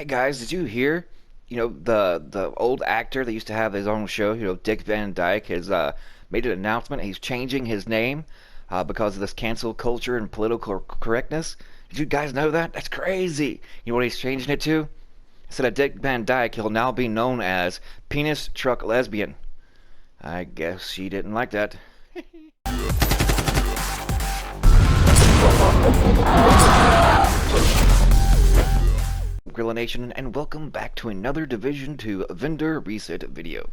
Hey guys, did you hear? The old actor that used to have his own show, Dick Van Dyke has made an announcement. He's changing his name because of this cancel culture and political correctness. Did you guys know that? That's crazy. You know what he's changing it to? Instead of Dick Van Dyke, he'll now be known as Penis Truck Lesbian. I guess she didn't like that. Gorilla Nation, and welcome back to another Division 2 vendor reset video.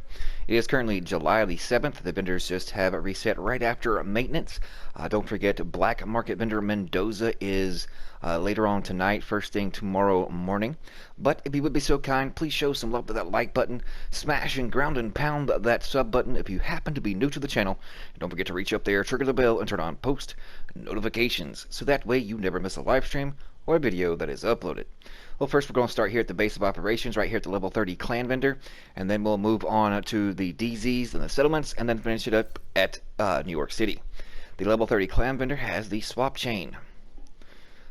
It is currently July the 7th. The vendors just have a reset right after maintenance. Don't forget, Black Market Vendor Mendoza is later on tonight, first thing tomorrow morning. But if you would be so kind, please show some love with that like button, smash and ground and pound that sub button if you happen to be new to the channel. And don't forget to reach up there, trigger the bell, and turn on post notifications, so that way you never miss a live stream or a video that is uploaded. Well, first we're going to start here at the base of operations, right here at the level 30 clan vendor, and then we'll move on to the DZs and the settlements, and then finish it up at New York City. The level 30 clan vendor has the swap chain.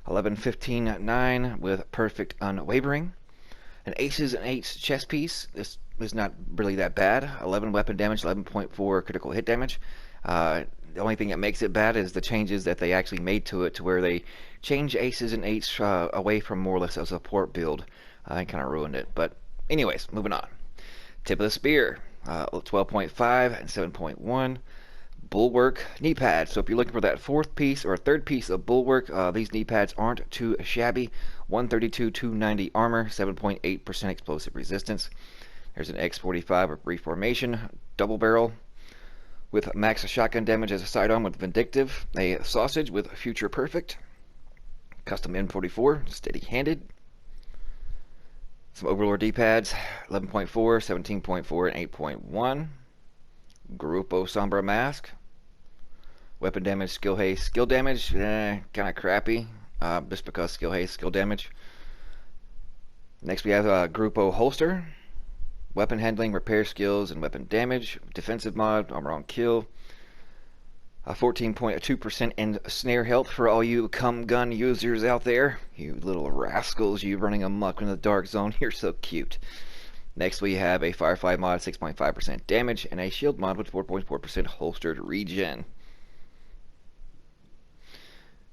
11-15-9 with perfect unwavering. An aces and eights chess piece. This is not really that bad. 11 weapon damage, 11.4 critical hit damage. The only thing that makes it bad is the changes that they actually made to it, to where they change aces and eights away from more or less a support build. I kind of ruined it. But anyways, moving on. Tip of the spear, 12.5 and 7.1. Bulwark knee pads. So if you're looking for that fourth piece or third piece of bulwark, these knee pads aren't too shabby. 132, 290 armor, 7.8% explosive resistance. There's an X45 of reformation, double barrel, with max shotgun damage as a sidearm with Vindictive, a sausage with Future Perfect, custom M44, steady-handed, some Overlord D-pads, 11.4, 17.4, and 8.1, Grupo Sombra Mask, weapon damage, skill haste, skill damage, kind of crappy, just because skill haste, skill damage. Next we have Grupo Holster, weapon handling, repair skills, and weapon damage. Defensive mod, armor on kill. 14.2% in snare health for all you cum gun users out there. You little rascals, you running amok in the dark zone. You're so cute. Next we have a Firefly mod, 6.5% damage, and a shield mod with 4.4% holstered regen.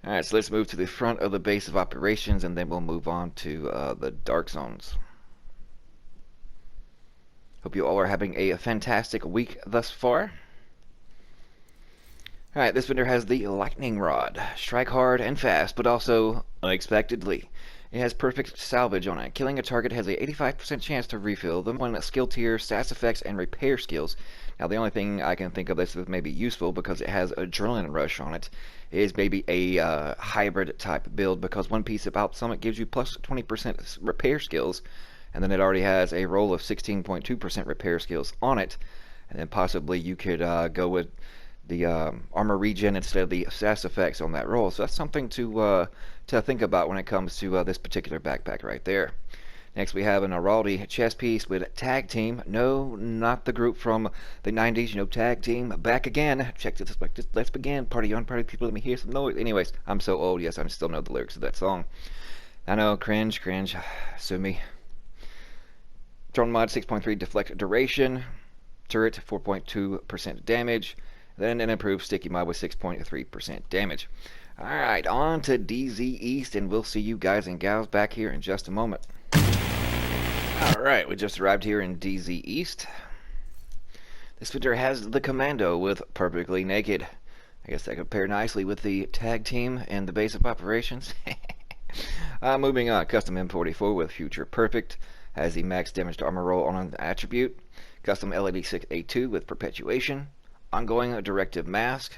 Alright, so let's move to the front of the base of operations, and then we'll move on to the dark zones. Hope you all are having a fantastic week thus far. Alright, this vendor has the Lightning Rod. Strike hard and fast, but also unexpectedly. It has perfect salvage on it. Killing a target has a 85% chance to refill them on skill tier, stats effects, and repair skills. Now, the only thing I can think of this that may be useful, because it has Adrenaline Rush on it, is maybe a hybrid type build, because one piece of Summit gives you plus 20% repair skills, and then it already has a roll of 16.2% repair skills on it, and then possibly you could go with the armor regen instead of the stats effects on that roll. So that's something to think about when it comes to this particular backpack right there. Next we have an Araldi chest piece with Tag Team. No, not the group from the 90s, Tag Team. Back again. Check this, let's begin. Party on, party people, let me hear some noise. Anyways, I'm so old, yes, I still know the lyrics of that song. I know, cringe, sue me. Drone mod 6.3 deflect duration, turret 4.2% damage, then an improved sticky mod with 6.3% damage. Alright, on to DZ East, and we'll see you guys and gals back here in just a moment. Alright, we just arrived here in DZ East. This vendor has the Commando with Perfectly Naked. I guess that could pair nicely with the Tag Team and the base of operations. Moving on, custom M44 with Future Perfect. Has the max damage to armor roll on an attribute. Custom L86A2 with Perpetuation. Ongoing Directive Mask.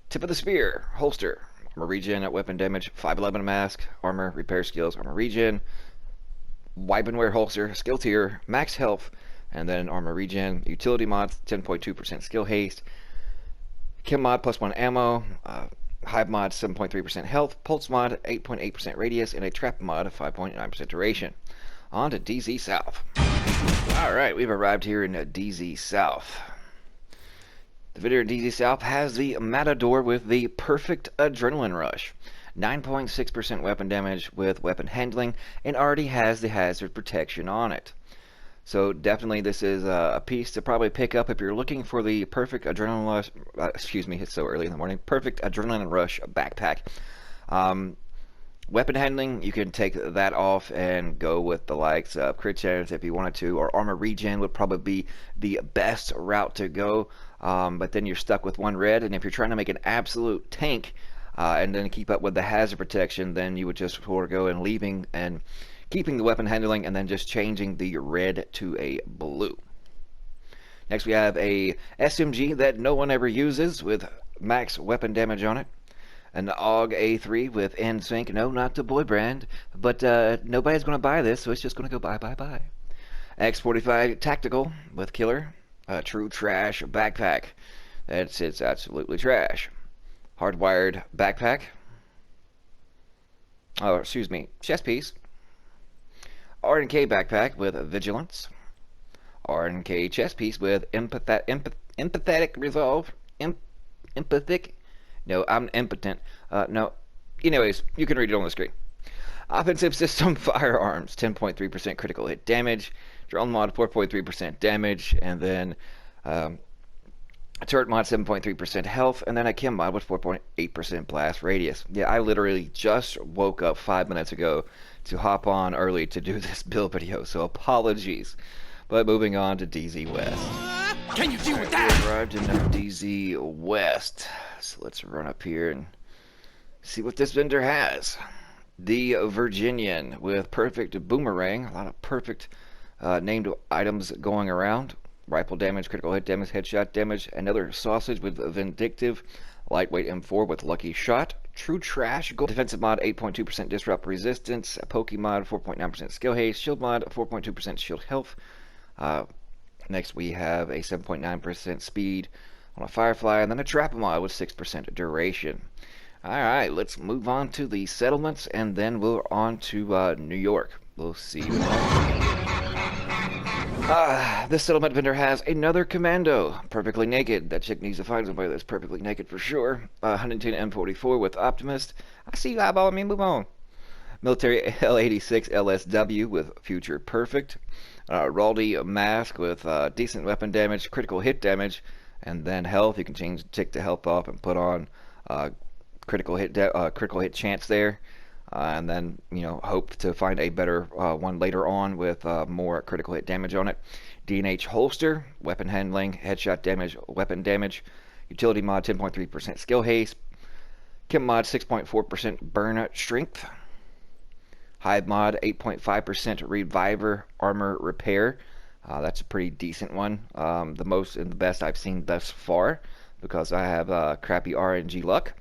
Tip of the Spear, Holster. Armor regen at weapon damage, 511 mask. Armor, repair skills, armor regen. Weaponware holster, skill tier, max health, and then armor regen. Utility mod, 10.2% skill haste. Chem mod, +1 ammo. Hive mod, 7.3% health. Pulse mod, 8.8% radius. And a trap mod, 5.9% duration. On to DZ South. Alright, we've arrived here in DZ South. The vendor in DZ South has the Matador with the perfect Adrenaline Rush. 9.6% weapon damage with weapon handling, and already has the hazard protection on it. So definitely this is a piece to probably pick up if you're looking for the perfect adrenaline rush, excuse me, it's so early in the morning, perfect adrenaline rush backpack. Weapon handling, you can take that off and go with the likes of crit chance if you wanted to, or armor regen would probably be the best route to go. But then you're stuck with one red, and if you're trying to make an absolute tank and then keep up with the hazard protection, then you would just forego and leaving and keeping the weapon handling and then just changing the red to a blue. Next we have a SMG that no one ever uses with max weapon damage on it. An Ogg A3 with NSYNC. No, not the boy brand, but nobody's going to buy this, so it's just going to go buy. X45 Tactical with Killer. True trash backpack. It's absolutely trash. Hardwired backpack. Oh, excuse me. Chest piece. R&K backpack with Vigilance. R&K chest piece with Empathetic Resolve. Empathic. No, I'm impotent. No. Anyways, you can read it on the screen. Offensive system firearms, 10.3% critical hit damage. Drone mod, 4.3% damage. And then turret mod, 7.3% health. And then a chem mod with 4.8% blast radius. Yeah, I literally just woke up 5 minutes ago to hop on early to do this build video. So apologies. But moving on to DZ West. Can you deal with that? We arrived in DZ West. So let's run up here and see what this vendor has. The Virginian with perfect boomerang. A lot of perfect named items going around. Rifle damage, critical hit damage, headshot damage. Another sausage with Vindictive. Lightweight M4 with Lucky Shot. True Trash. Defensive mod, 8.2% disrupt resistance. Poke mod, 4.9% skill haste. Shield mod, 4.2% shield health. Next we have a 7.9% speed on a Firefly, and then a Trap mod with 6% duration. Alright, let's move on to the settlements, and then we're on to New York. We'll see what happens. This settlement vendor has another commando, perfectly naked. That chick needs to find somebody that's perfectly naked for sure. 110 M44 with Optimist. I see you eyeballing me, move on. Military L86 LSW with Future Perfect. Raldi Mask with decent weapon damage, critical hit damage, and then health. You can take the health off and put on critical hit chance there, and then hope to find a better one later on with more critical hit damage on it. D&H Holster, weapon handling, headshot damage, weapon damage. Utility mod, 10.3% skill haste. Chem mod, 6.4% burn strength. Hive mod, 8.5% reviver armor repair. That's a pretty decent one. The most and the best I've seen thus far, because I have crappy RNG luck.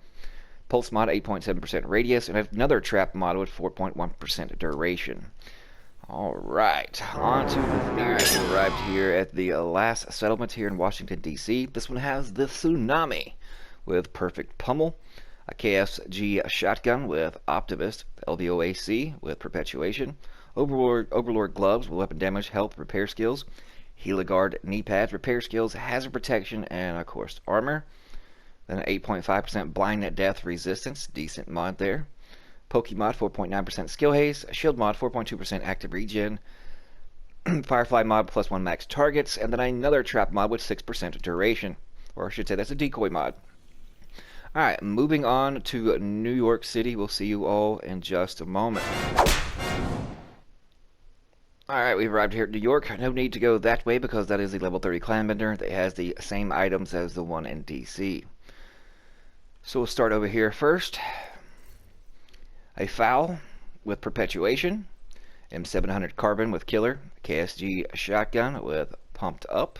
Pulse mod, 8.7% radius, and another trap mod with 4.1% duration. Alright, on to the nearest. We arrived here at the last settlement here in Washington, D.C. This one has the Tsunami with perfect pummel. A KSG shotgun with Optimist, LVOAC with Perpetuation, Overlord gloves with weapon damage, health, repair skills, Heliguard knee pads, repair skills, hazard protection, and of course armor. Then an 8.5% blind death resistance, decent mod there. Poke mod, 4.9% skill haste, shield mod, 4.2% active regen, Firefly mod plus 1 max targets, and then another trap mod with 6% duration, or I should say that's a decoy mod. Alright, moving on to New York City. We'll see you all in just a moment. Alright, we've arrived here at New York. No need to go that way because that is the level 30 clan vendor that has the same items as the one in DC. So we'll start over here first. A Foul with Perpetuation. M700 Carbon with Killer. KSG Shotgun with Pumped Up.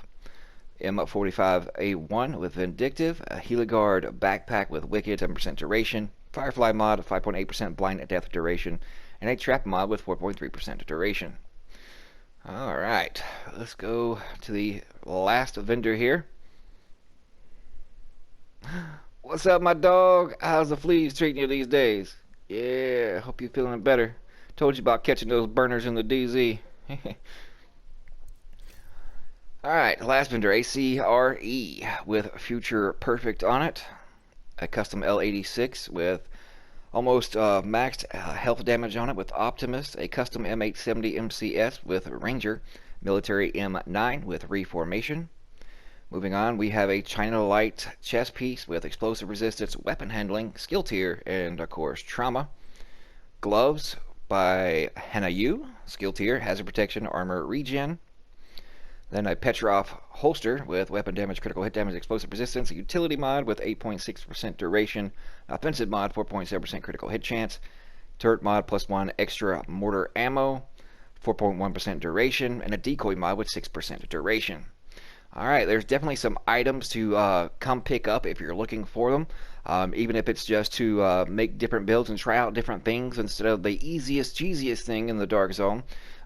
M45A1 with Vindictive, a Heliguard backpack with Wicked, 10% duration, Firefly mod, 5.8% blind death duration, and a trap mod with 4.3% duration. Alright, let's go to the last vendor here. What's up, my dog? How's the fleas treating you these days? Yeah, hope you're feeling better. Told you about catching those burners in the DZ. Alright, last vendor, ACRE with Future Perfect on it. A custom L86 with Almost maxed health damage on it with Optimus, a custom M870 MCS with Ranger, military M9 with Reformation. Moving on, we have a China Light chest piece with explosive resistance, weapon handling, skill tier, and of course trauma. Gloves by Hanayu, skill tier, hazard protection, armor regen. Then a Petrov Holster with weapon damage, critical hit damage, explosive resistance, a utility mod with 8.6% duration, offensive mod 4.7% critical hit chance, turret mod +1 extra mortar ammo, 4.1% duration, and a decoy mod with 6% duration. Alright, there's definitely some items to come pick up if you're looking for them, even if it's just to make different builds and try out different things instead of the easiest, cheesiest thing in the Dark Zone.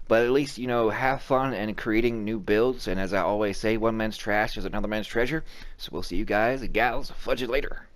But at least, have fun and creating new builds, and as I always say, one man's trash is another man's treasure. So we'll see you guys and gals fudge it later.